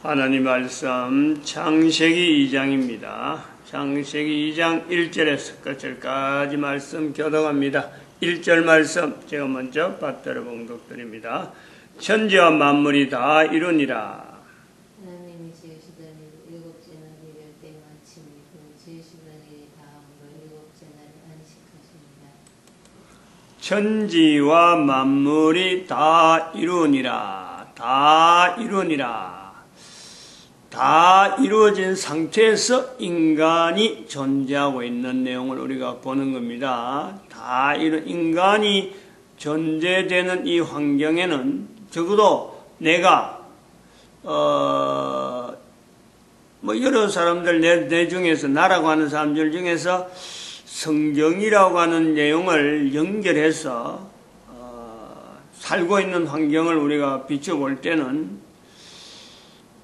하나님 말씀 창세기 2장입니다. 창세기 2장 1절에서 끝절까지 말씀 교독합니다. 1절 말씀 제가 먼저 받들어 봉독드립니다. 천지와 만물이 다 이루니라. 하나님이 지으시던 일곱째 날 이를 때 마치니고 지으시던 일이 다함으로 일곱째 날에 안식하십니다. 천지와 만물이 다 이루니라. 다 이루니라. 다 이루어진 상태에서 인간이 존재하고 있는 내용을 우리가 보는 겁니다. 다 인간이 존재되는 이 환경에는 적어도 내가 여러 사람들 내 중에서 나라고 하는 사람들 중에서 성경이라고 하는 내용을 연결해서 살고 있는 환경을 우리가 비춰볼 때는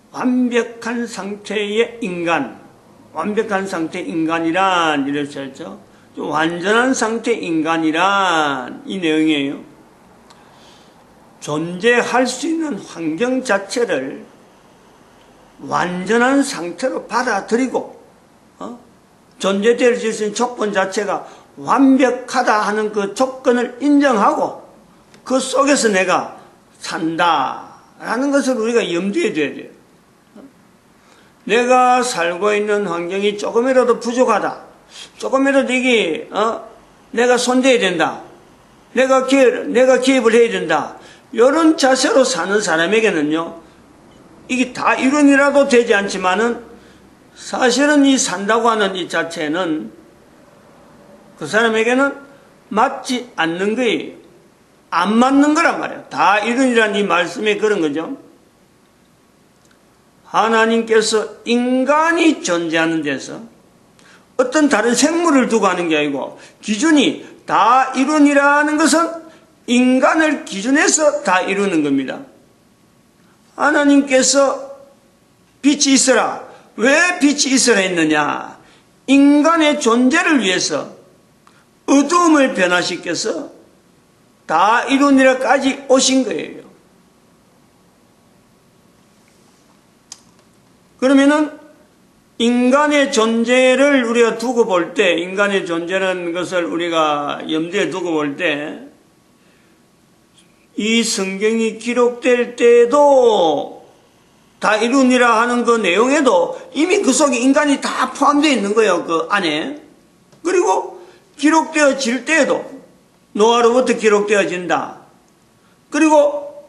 완벽한 상태의 인간, 완벽한 상태의 인간이란 이렇게 했죠. 완전한 상태의 인간이란 이 내용이에요. 존재할 수 있는 환경 자체를 완전한 상태로 받아들이고 존재될 수 있는 조건 자체가 완벽하다 하는 그 조건을 인정하고 그 속에서 내가 산다라는 것을 우리가 염두에 둬야 돼요. 내가 살고 있는 환경이 조금이라도 부족하다. 조금이라도 이게 내가 손대야 된다. 내가 기입을 해야 된다. 이런 자세로 사는 사람에게는요, 이게 다 이론이라도 되지 않지만은 사실은 이 산다고 하는 이 자체는 그 사람에게는 맞지 않는 거예요. 안 맞는 거란 말이에요. 다 이론이라는 이 말씀이 그런 거죠. 하나님께서 인간이 존재하는 데서 어떤 다른 생물을 두고 하는 게 아니고 기준이 다 이룬이라는 것은 인간을 기준해서 다 이루는 겁니다. 하나님께서 빛이 있어라. 왜 빛이 있어라 했느냐? 인간의 존재를 위해서 어두움을 변화시켜서 다 이룬이라까지 오신 거예요. 그러면은 인간의 존재를 우리가 두고 볼 때, 인간의 존재라는 것을 우리가 염두에 두고 볼 때, 이 성경이 기록될 때도 다 이루니라 하는 그 내용에도 이미 그 속에 인간이 다 포함되어 있는 거예요, 그 안에. 그리고 기록되어질 때에도 노아로부터 기록되어진다. 그리고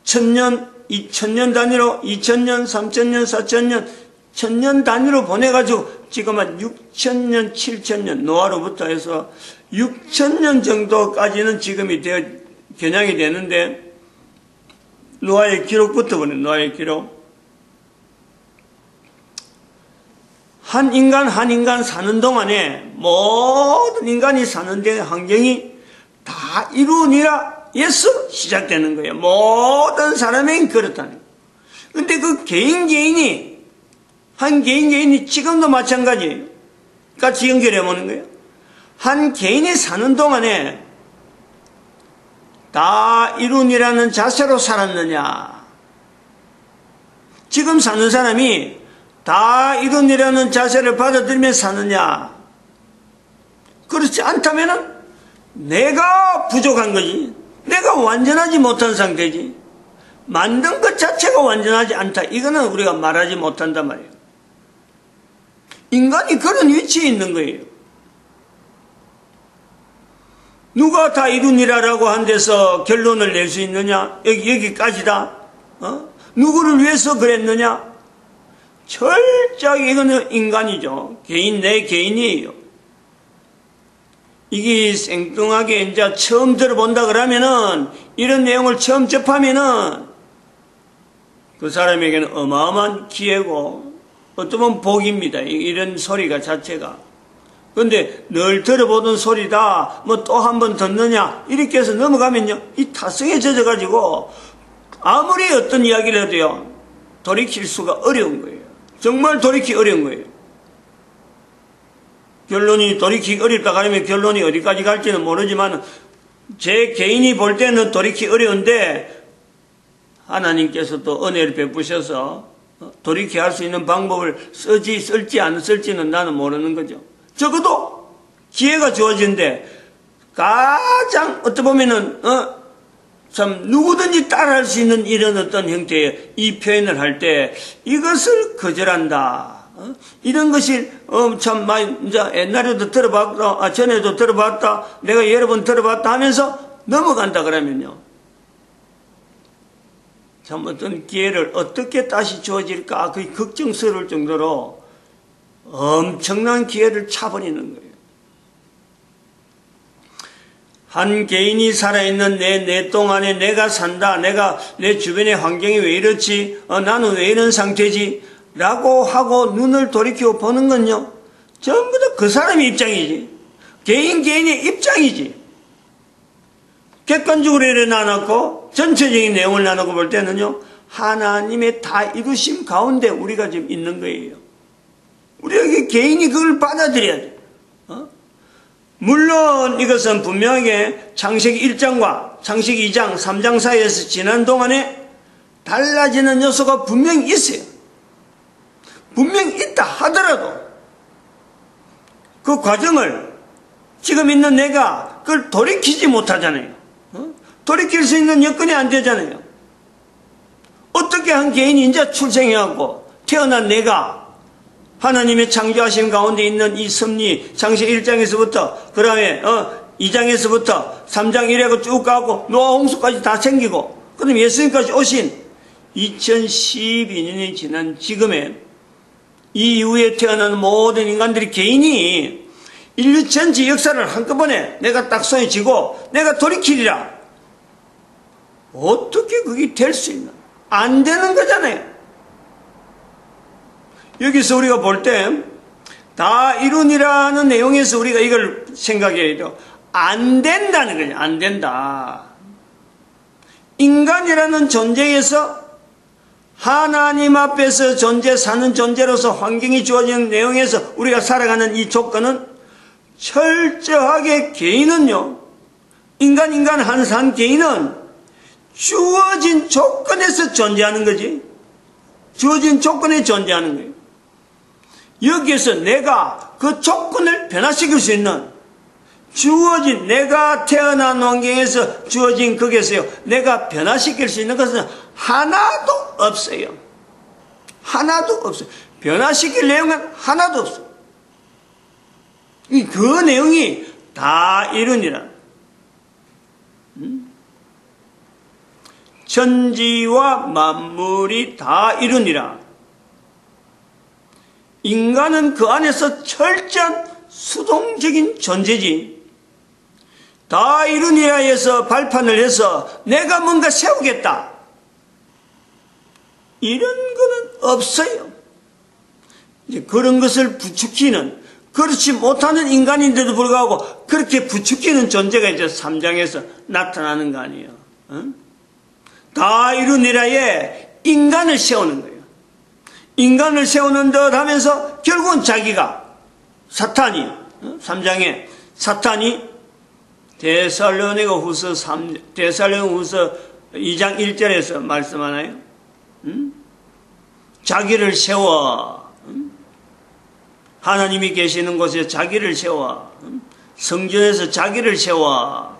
1000년, 2000년 단위로 2000년, 3000년, 4000년, 1000년 단위로 보내가지고 지금 한 6000년, 7000년 노아로부터 해서 6000년 정도까지는 지금이 겨냥이 되는데 노아의 기록부터 보내. 노아의 기록. 한 인간 사는 동안에 모든 인간이 사는 데 환경이 다 이루니라 에서 시작되는 거예요. 모든 사람에게 그렇다는 거예요. 근데 그 개인이 지금도 마찬가지예요. 같이 연결해 보는 거예요. 한 개인이 사는 동안에 다 이룬이라는 자세로 살았느냐? 지금 사는 사람이 다 이룬이라는 자세를 받아들이며 사느냐? 그렇지 않다면은 내가 부족한 거지. 내가 완전하지 못한 상태지. 만든 것 자체가 완전하지 않다. 이거는 우리가 말하지 못한단 말이에요. 인간이 그런 위치에 있는 거예요. 누가 다 이루니라라고 한 데서 결론을 낼 수 있느냐? 여기까지다. 누구를 위해서 그랬느냐? 철저하게 이거는 인간이죠. 내 개인이에요. 이게 생뚱하게 이제 처음 들어본다 그러면은, 이런 내용을 처음 접하면은, 그 사람에게는 어마어마한 기회고, 어쩌면 복입니다. 이런 소리가 자체가. 근데 늘 들어보던 소리다, 또 한 번 듣느냐, 이렇게 해서 넘어가면요, 이 타성에 젖어가지고, 아무리 어떤 이야기를 해도요, 돌이킬 수가 어려운 거예요. 정말 돌이키기 어려운 거예요. 결론이 돌이키기 어렵다 그러면 결론이 어디까지 갈지는 모르지만 제 개인이 볼 때는 돌이키기 어려운데 하나님께서 또 은혜를 베푸셔서 돌이켜 할 수 있는 방법을 쓸지 안 쓸지는 나는 모르는 거죠. 적어도 기회가 주어진데 가장 어떻게 보면은 참 누구든지 따라할 수 있는 이런 어떤 형태의 이 표현을 할 때 이것을 거절한다. 이런 것이 참 많이 이제 옛날에도 들어봤다, 전에도 들어봤다, 내가 여러 번 들어봤다 하면서 넘어간다 그러면요. 참 어떤 기회를 어떻게 다시 주어질까 거의 걱정스러울 정도로 엄청난 기회를 차버리는 거예요. 한 개인이 살아있는 내 동안에 내가 산다, 내 주변의 환경이 왜 이렇지, 나는 왜 이런 상태지 라고 하고 눈을 돌이켜 보는 건요, 전부 다 그 사람의 입장이지. 개인의 입장이지. 객관적으로 이래 나눴고 전체적인 내용을 나누고 볼 때는요, 하나님의 다 이루심 가운데 우리가 지금 있는 거예요. 우리에게 개인이 그걸 받아들여야 돼. 물론 이것은 분명하게 창세기 1장과 창세기 2장, 3장 사이에서 지난 동안에 달라지는 요소가 분명히 있어요. 분명히 있다 하더라도 그 과정을 지금 있는 내가 그걸 돌이키지 못하잖아요. 돌이킬 수 있는 여건이 안 되잖아요. 어떻게 한 개인이 이제 출생해갖고 태어난 내가 하나님의 창조하심 가운데 있는 이 섭리, 창세기 1장에서부터 그 다음에 2장에서부터 3장 1회가 쭉 가고 노아 홍수까지 다 생기고 그 다음에 예수님까지 오신 2012년이 지난 지금에 이 이후에 태어난 모든 인간들이 개인이 인류 전체 역사를 한꺼번에 내가 딱 손에 쥐고 내가 돌이키리라. 어떻게 그게 될 수 있나? 안 되는 거잖아요. 여기서 우리가 볼 때 다 이룬이라는 내용에서 우리가 이걸 생각해야 돼요. 안 된다는 거죠. 안 된다. 인간이라는 존재에서 하나님 앞에서 사는 존재로서 환경이 주어진 내용에서 우리가 살아가는 이 조건은 철저하게 개인은요, 인간 한 개인은 주어진 조건에서 존재하는 거지. 주어진 조건에 존재하는 거예요. 여기에서 내가 그 조건을 변화시킬 수 있는 주어진 내가 태어난 환경에서 주어진 거기에서요, 내가 변화시킬 수 있는 것은 하나도 없어요. 하나도 없어요. 변화시킬 내용은 하나도 없어요. 그 내용이 다 이루니라. 천지와 만물이 다 이루니라. 인간은 그 안에서 철저한 수동적인 존재지. 다 이루니라에서 발판을 해서 내가 뭔가 세우겠다, 이런 거는 없어요. 이제 그런 것을 부추기는, 그렇지 못하는 인간인데도 불구하고 그렇게 부추기는 존재가 이제 3장에서 나타나는 거 아니에요. 다 이루니라에 인간을 세우는 거예요. 인간을 세우는 듯 하면서 결국은 자기가, 사탄이, 3장에 사탄이 데살로니가 후서 2장 1절에서 말씀하나요? 자기를 세워, 하나님이 계시는 곳에 자기를 세워, 성전에서 자기를 세워,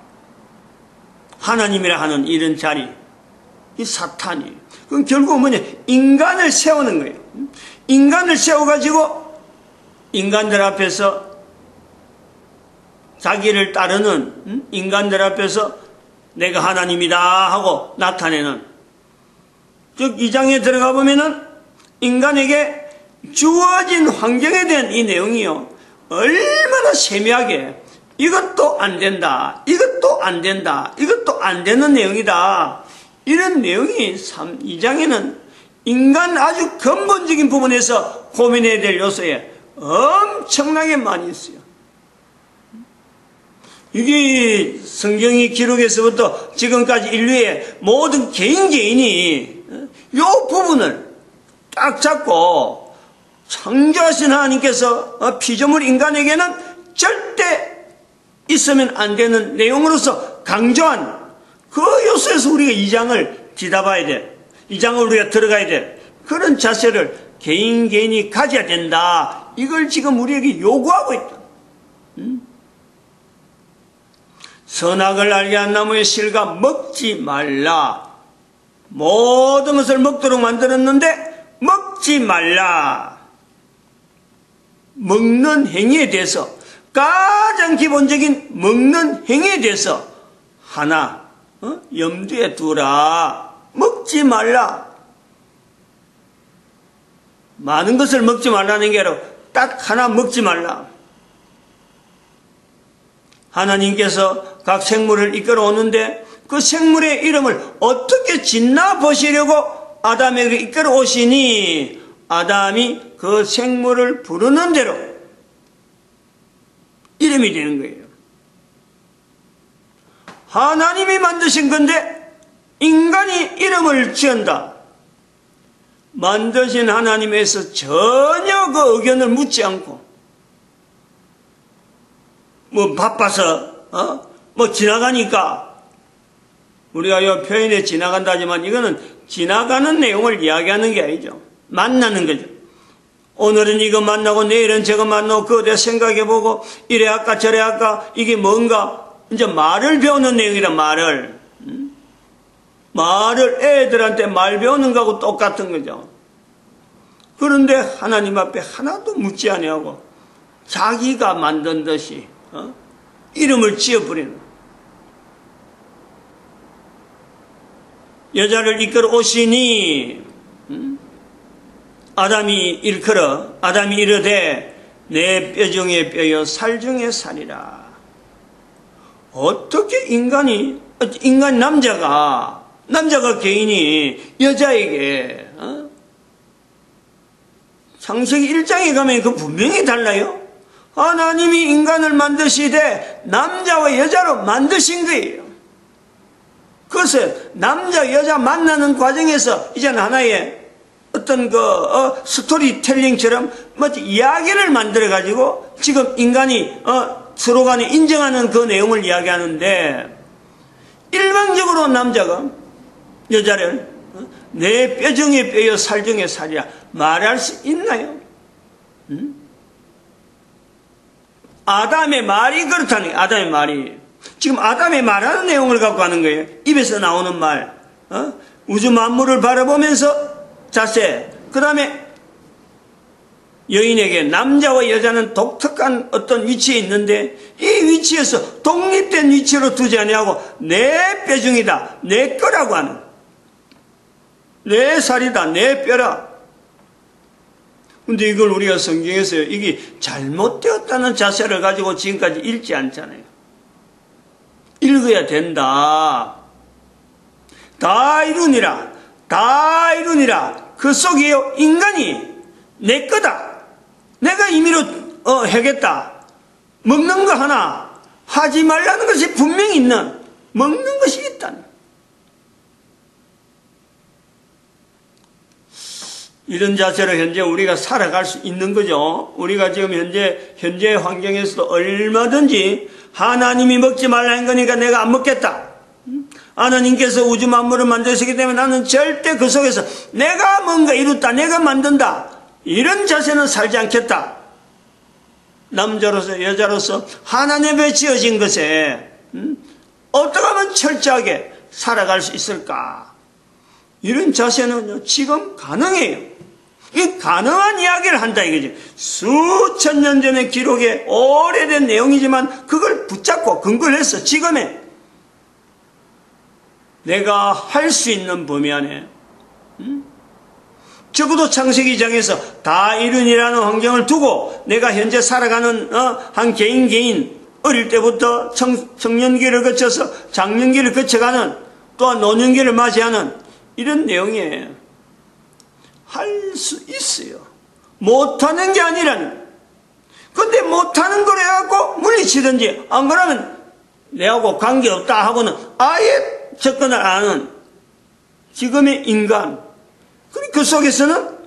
하나님이라 하는 이런 자리, 이 사탄이. 그럼 결국 뭐냐? 인간을 세우는 거예요. 인간을 세워가지고 인간들 앞에서, 자기를 따르는 인간들 앞에서 내가 하나님이다 하고 나타내는, 즉 2장에 들어가 보면은 인간에게 주어진 환경에 대한 이 내용이요, 얼마나 세밀하게 이것도 안 된다, 이것도 안 된다, 이것도 안 되는 내용이다, 이런 내용이 2장에는 인간 아주 근본적인 부분에서 고민해야 될 요소에 엄청나게 많이 있어요. 이게 성경의 기록에서부터 지금까지 인류의 모든 개인이 이 부분을 딱 잡고 창조하신 하나님께서 피조물 인간에게는 절대 있으면 안 되는 내용으로서 강조한 그 요소에서 우리가 2장을 뒤다봐야 돼. 2장을 우리가 들어가야 돼. 그런 자세를 개인이 가져야 된다. 이걸 지금 우리에게 요구하고 있다. 선악을 알게 한 나무의 실과 먹지 말라. 모든 것을 먹도록 만들었는데 먹지 말라. 먹는 행위에 대해서, 가장 기본적인 먹는 행위에 대해서 하나 염두에 두라. 먹지 말라. 많은 것을 먹지 말라는 게 아니라 딱 하나 먹지 말라. 하나님께서 각 생물을 이끌어 오는데 그 생물의 이름을 어떻게 짓나 보시려고 아담에게 이끌어 오시니 아담이 그 생물을 부르는 대로 이름이 되는 거예요. 하나님이 만드신 건데 인간이 이름을 지은다. 만드신 하나님에서 전혀 그 의견을 묻지 않고 뭐 바빠서 뭐 지나가니까 우리가 이 표현에 지나간다지만 이거는 지나가는 내용을 이야기하는 게 아니죠. 만나는 거죠. 오늘은 이거 만나고 내일은 저거 만나고 그거 내가 생각해보고 이래 할까 저래 할까 이게 뭔가 이제 말을 배우는 내용이란 말을 애들한테 말 배우는 거하고 똑같은 거죠. 그런데 하나님 앞에 하나도 묻지 아니하고 자기가 만든 듯이 이름을 지어버리는 여자를 이끌어 오시니 아담이 이르되 내 뼈 중에 뼈요 살 중에 살이라. 어떻게 인간 남자가 개인이 여자에게 창세기 1장에 가면 그 분명히 달라요. 하나님이 인간을 만드시되 남자와 여자로 만드신 거예요. 그것을 남자 여자 만나는 과정에서 이제는 하나의 어떤 스토리텔링처럼 이야기를 만들어 가지고 지금 인간이 서로 간에 인정하는 그 내용을 이야기하는데 일방적으로 남자가 여자를 내 뼈 중에 뼈요 살 중에 살이라 말할 수 있나요? 아담의 말이 그렇다는 거예요. 아담의 말이 지금 아담의 말하는 내용을 갖고 하는 거예요. 입에서 나오는 말, 우주 만물을 바라보면서 자세, 그 다음에 여인에게 남자와 여자는 독특한 어떤 위치에 있는데 이 위치에서 독립된 위치로 두지 아니하고 내 뼈 중이다, 내 거라고 하는, 내 살이다, 내 뼈라. 근데 이걸 우리가 성경에서 이게 잘못되었다는 자세를 가지고 지금까지 읽지 않잖아요. 읽어야 된다. 다 이루니라. 그 속에요 인간이 내 거다. 내가 임의로 하겠다. 먹는 거 하나 하지 말라는 것이 분명히 있는, 먹는 것이 있다는. 이런 자세로 현재 우리가 살아갈 수 있는 거죠. 우리가 지금 현재 환경에서도 얼마든지 하나님이 먹지 말라는 거니까 내가 안 먹겠다. 하나님께서 우주 만물을 만드시기 때문에 나는 절대 그 속에서 내가 뭔가 이뤘다, 내가 만든다, 이런 자세는 살지 않겠다. 남자로서 여자로서 하나님의 지어진 것에 어떻게 하면 철저하게 살아갈 수 있을까? 이런 자세는 지금 가능해요. 이 가능한 이야기를 한다 이거지. 수천 년 전의 기록에 오래된 내용이지만 그걸 붙잡고 근거를 해서 지금의 내가 할 수 있는 범위 안에 적어도 창세기 2장에서 다 이룬이라는 환경을 두고 내가 현재 살아가는 한 개인 어릴 때부터 청년기를 거쳐서 장년기를 거쳐가는 또한 노년기를 맞이하는 이런 내용이에요. 할 수 있어요. 못하는 게 아니라는. 근데 못하는 걸 해갖고 물리치든지 안 그러면 내하고 관계없다 하고는 아예 접근을 안 하는 지금의 인간. 그 속에서는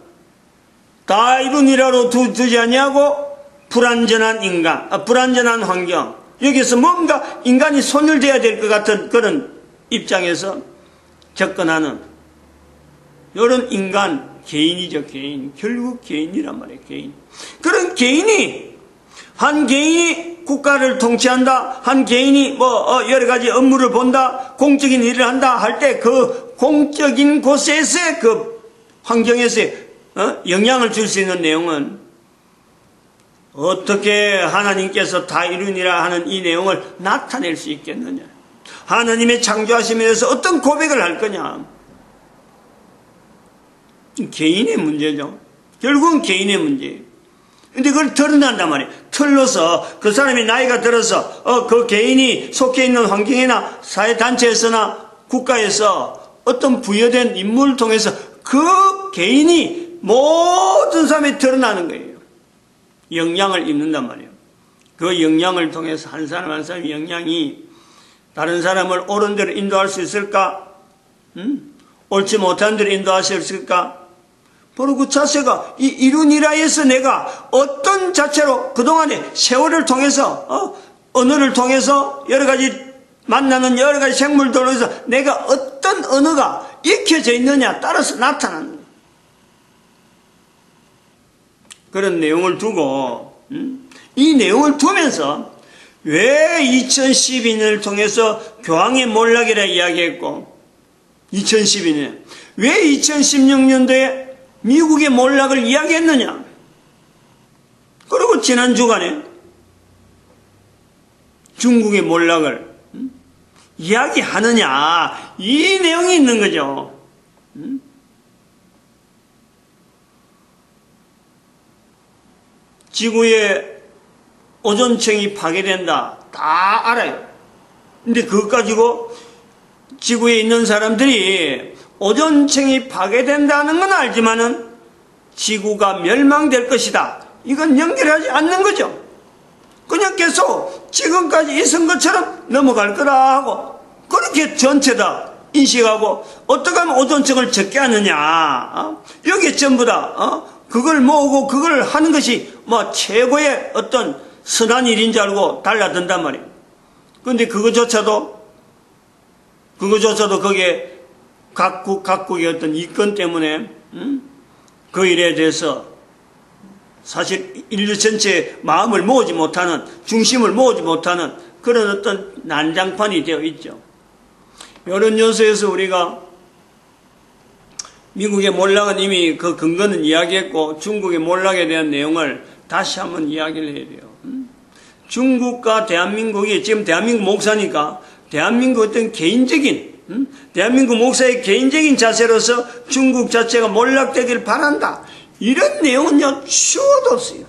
다 이룬이라로 두지 아니하고 불완전한 인간, 불완전한 환경. 여기서 뭔가 인간이 손을대야 될 것 같은 그런 입장에서 접근하는 이런 인간, 개인이죠, 개인. 결국 개인이란 말이에요, 개인. 그런 개인이, 한 개인이 국가를 통치한다, 한 개인이 여러 가지 업무를 본다, 공적인 일을 한다 할 때 그 공적인 곳에서의 그 환경에서의 영향을 줄 수 있는 내용은 어떻게 하나님께서 다 이루니라 하는 이 내용을 나타낼 수 있겠느냐. 하나님의 창조하심에 대해서 어떤 고백을 할 거냐. 개인의 문제죠. 결국은 개인의 문제예요. 근데 그걸 드러난단 말이에요. 틀로서 그 사람이 나이가 들어서 그 개인이 속해 있는 환경이나 사회단체에서나 국가에서 어떤 부여된 임무를 통해서 그 개인이 모든 사람이 드러나는 거예요. 영향을 입는단 말이에요. 그 영향을 통해서 한 사람 한 사람의 영향이 다른 사람을 옳은 대로 인도할 수 있을까? 옳지 못한 대로 인도할 수 있을까? 바로 그 자세가 이루니라에서 내가 어떤 자체로 그동안의 세월을 통해서 언어를 통해서 여러 가지 만나는 여러 가지 생물들을 통해서 내가 어떤 언어가 익혀져 있느냐 따라서 나타나는 거예요. 그런 내용을 두고 이 내용을 두면서 왜 2012년을 통해서 교황의 몰락이라 이야기했고 2012년 왜 2016년도에 미국의 몰락을 이야기했느냐. 그리고 지난 주간에 중국의 몰락을 이야기하느냐. 이 내용이 있는 거죠. 지구의 오존층이 파괴된다. 다 알아요. 근데 그것 가지고 지구에 있는 사람들이 오존층이 파괴된다는 건 알지만은 지구가 멸망될 것이다. 이건 연결하지 않는 거죠. 그냥 계속 지금까지 있은 것처럼 넘어갈 거다 하고 그렇게 전체 다 인식하고 어떻게 하면 오존층을 적게 하느냐. 여기에 전부 다 그걸 모으고 그걸 하는 것이 최고의 어떤 선한 일인 줄 알고 달라든단 말이에요. 그런데 그거조차도 거기에 각국의 어떤 이권 때문에 그 일에 대해서 사실 인류 전체의 마음을 모으지 못하는, 중심을 모으지 못하는 그런 어떤 난장판이 되어 있죠. 이런 요소에서 우리가 미국의 몰락은 이미 그 근거는 이야기했고 중국의 몰락에 대한 내용을 다시 한번 이야기를 해야 돼요. 중국과 대한민국이 지금 대한민국 목사니까 대한민국 어떤 개인적인 대한민국 목사의 개인적인 자세로서 중국 자체가 몰락되길 바란다. 이런 내용은요 추호도 없어요.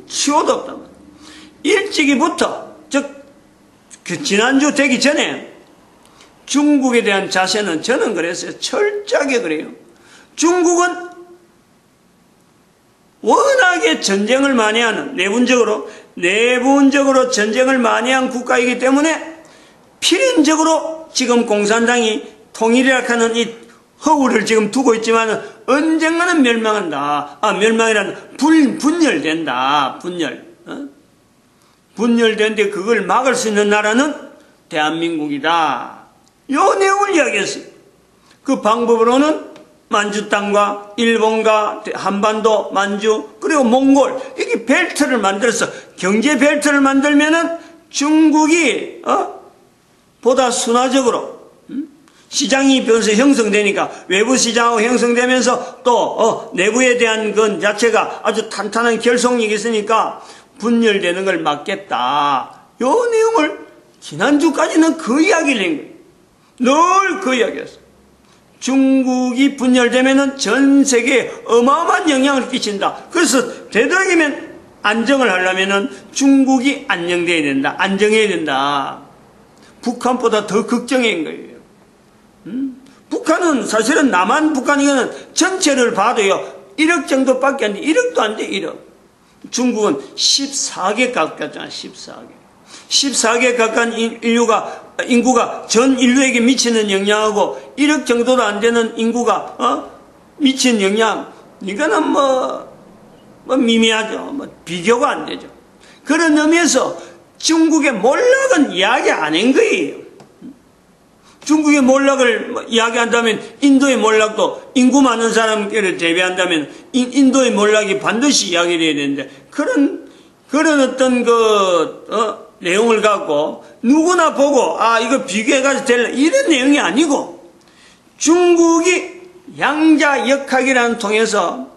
추호도 없다. 일찍이부터 그 지난주 되기 전에 중국에 대한 자세는 저는 그랬어요. 철저하게 그래요. 중국은 워낙에 전쟁을 많이 하는 내분적으로 전쟁을 많이 한 국가이기 때문에 필연적으로 지금 공산당이 통일이라 하는 이 허울을 지금 두고 있지만 언젠가는 멸망한다. 멸망이란 분열된다. 분열되는데 그걸 막을 수 있는 나라는 대한민국이다. 이 내용을 이야기했어요. 그 방법으로는 만주 땅과 일본과 한반도, 만주, 그리고 몽골, 이게 벨트를 만들어서 경제 벨트를 만들면은 중국이, 보다 순화적으로, 시장이 변해서 형성되니까 외부 시장하고 형성되면서 또, 내부에 대한 건 자체가 아주 탄탄한 결속력이 있으니까 분열되는 걸 막겠다. 요 내용을 지난주까지는 그 이야기를 한 거예요. 늘 그 이야기였어요. 중국이 분열되면은 전 세계에 어마어마한 영향을 끼친다. 그래서 되도록이면 안정을 하려면은 중국이 안정돼야 된다. 안정해야 된다. 북한보다 더 걱정인 거예요. 북한은 사실은 남한 북한 이거는 전체를 봐도요 1억 정도밖에 안 돼. 1억도 안 돼. 1억. 중국은 14개 가깝잖아. 14개 가까운 인구가 전 인류에게 미치는 영향하고 1억 정도도 안 되는 인구가 미치는 영향, 이거는 미미하죠. 비교가 안 되죠. 그런 의미에서 중국의 몰락은 이야기 안 한 거예요. 중국의 몰락을 이야기한다면 인도의 몰락도 인구 많은 사람끼리 대비한다면 인도의 몰락이 반드시 이야기돼야 되는데 그런 어떤 내용을 갖고 누구나 보고 이거 비교해가지고 될래 이런 내용이 아니고 중국이 양자역학이라는 통해서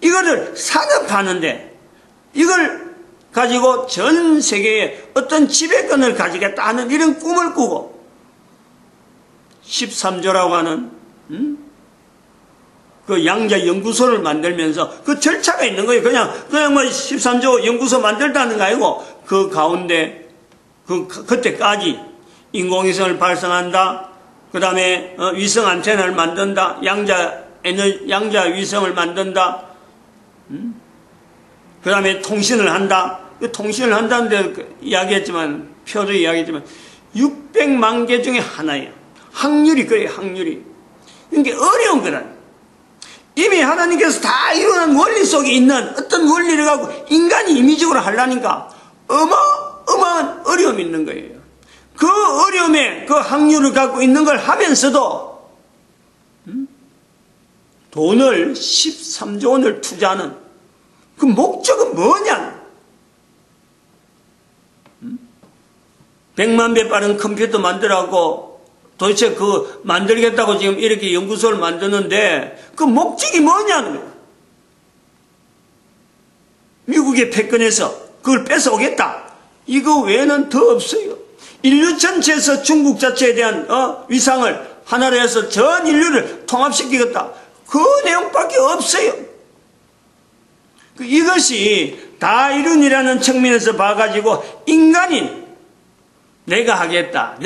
이거를 산업하는데 이걸 가지고 전 세계에 어떤 지배권을 가지겠다 하는 이런 꿈을 꾸고 13조라고 하는 그 양자 연구소를 만들면서 그 절차가 있는 거예요. 그냥 뭐 13조 연구소 만들다는 거 아니고 그 가운데 그때까지 인공위성을 발성한다. 그 다음에 위성 안테나를 만든다. 양자 위성을 만든다. 그 다음에 통신을 한다. 통신을 한다는데 이야기했지만 표도 이야기했지만 600만 개 중에 하나예요. 확률이 그래요. 확률이. 이게 어려운 거라. 이미 하나님께서 다 이루는 원리 속에 있는 어떤 원리를 갖고 인간이 임의적으로 하려니까 어마어마한 어려움이 있는 거예요. 그 어려움에 그 확률을 갖고 있는 걸 하면서도 돈을 13조 원을 투자하는 그 목적은 뭐냐? 100만 배 빠른 컴퓨터 만들라고 도대체 만들겠다고 지금 이렇게 연구소를 만드는데 그 목적이 뭐냐는 거예요. 미국의 패권에서 그걸 뺏어오겠다. 이거 외에는 더 없어요. 인류 전체에서 중국 자체에 대한 위상을 하나로 해서 전 인류를 통합시키겠다. 그 내용밖에 없어요. 이것이 다이룬이라는 측면에서 봐가지고 인간이 내가 하겠다.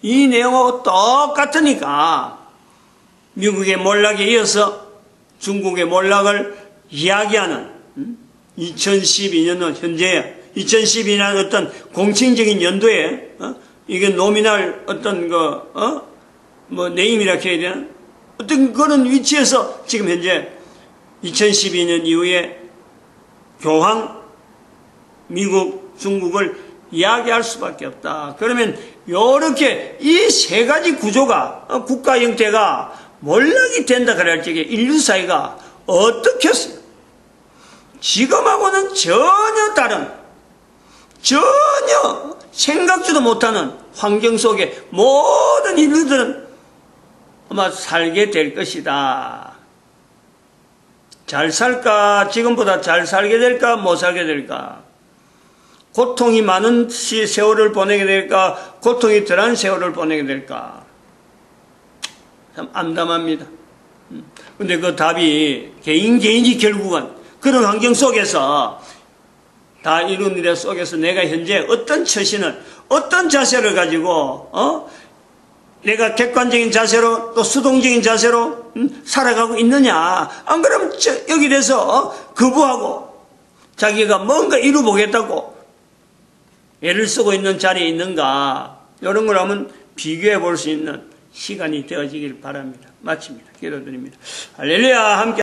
이 내용하고 똑같으니까 미국의 몰락에 이어서 중국의 몰락을 이야기하는 2012년은 현재 2012년 어떤 공칭적인 연도에 이게 노미날 어떤 네임이라 해야 되나? 어떤 그런 위치에서 지금 현재 2012년 이후에 교황, 미국, 중국을 이야기할 수밖에 없다. 그러면 이렇게 이 세 가지 구조가 국가 형태가 몰락이 된다 그럴 적에 인류 사회가 어떻게 했어요? 지금하고는 전혀 다른 전혀 생각지도 못하는 환경 속에 모든 인류들은 아마 살게 될 것이다. 잘 살까? 지금보다 잘 살게 될까? 못 살게 될까? 고통이 많은 세월을 보내게 될까? 고통이 덜한 세월을 보내게 될까? 참 암담합니다. 근데 그 답이 개인이 결국은 그런 환경 속에서 다 이룬 일 속에서 내가 현재 어떤 처신을, 어떤 자세를 가지고, 내가 객관적인 자세로 또 수동적인 자세로 살아가고 있느냐. 안 그러면 여기 대해서 거부하고 자기가 뭔가 이루보겠다고 애를 쓰고 있는 자리에 있는가. 이런 걸 하면 비교해 볼 수 있는 시간이 되어지길 바랍니다. 마칩니다. 기도드립니다. 할렐루야. 함께